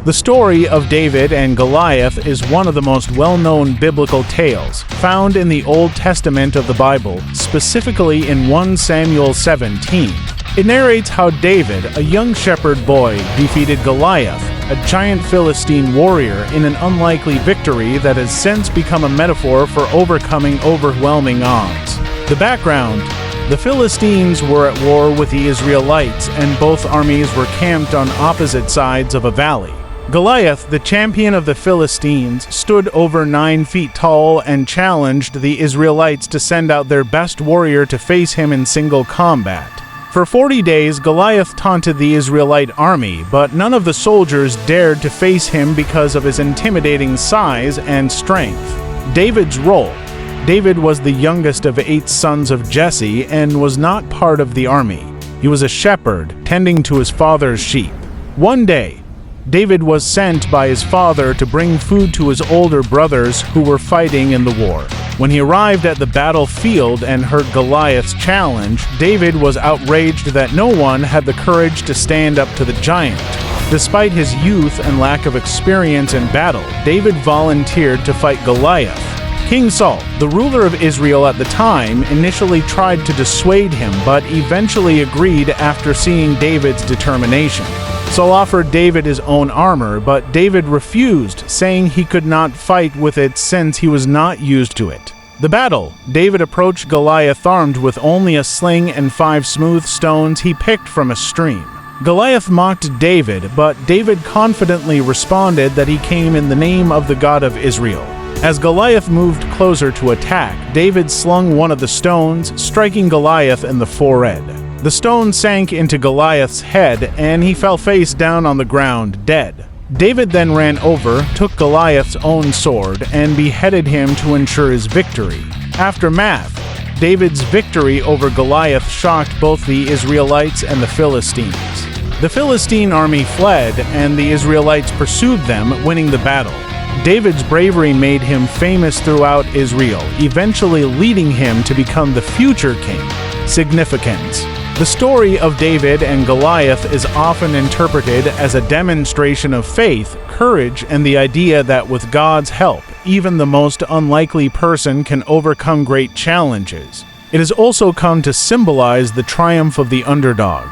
The story of David and Goliath is one of the most well-known biblical tales found in the Old Testament of the Bible, specifically in 1 Samuel 17. It narrates how David, a young shepherd boy, defeated Goliath, a giant Philistine warrior, in an unlikely victory that has since become a metaphor for overcoming overwhelming odds. The background: the Philistines were at war with the Israelites, and both armies were camped on opposite sides of a valley. Goliath, the champion of the Philistines, stood over 9 feet tall and challenged the Israelites to send out their best warrior to face him in single combat. For 40 days, Goliath taunted the Israelite army, but none of the soldiers dared to face him because of his intimidating size and strength. David's role: David was the youngest of 8 sons of Jesse and was not part of the army. He was a shepherd, tending to his father's sheep. One day, David was sent by his father to bring food to his older brothers who were fighting in the war. When he arrived at the battlefield and heard Goliath's challenge, David was outraged that no one had the courage to stand up to the giant. Despite his youth and lack of experience in battle, David volunteered to fight Goliath. King Saul, the ruler of Israel at the time, initially tried to dissuade him, but eventually agreed after seeing David's determination. Saul offered David his own armor, but David refused, saying he could not fight with it since he was not used to it. The battle: David approached Goliath armed with only a sling and 5 smooth stones he picked from a stream. Goliath mocked David, but David confidently responded that he came in the name of the God of Israel. As Goliath moved closer to attack, David slung one of the stones, striking Goliath in the forehead. The stone sank into Goliath's head, and he fell face down on the ground, dead. David then ran over, took Goliath's own sword, and beheaded him to ensure his victory. Aftermath: David's victory over Goliath shocked both the Israelites and the Philistines. The Philistine army fled, and the Israelites pursued them, winning the battle. David's bravery made him famous throughout Israel, eventually leading him to become the future king. Significance: the story of David and Goliath is often interpreted as a demonstration of faith, courage, and the idea that with God's help, even the most unlikely person can overcome great challenges. It has also come to symbolize the triumph of the underdog.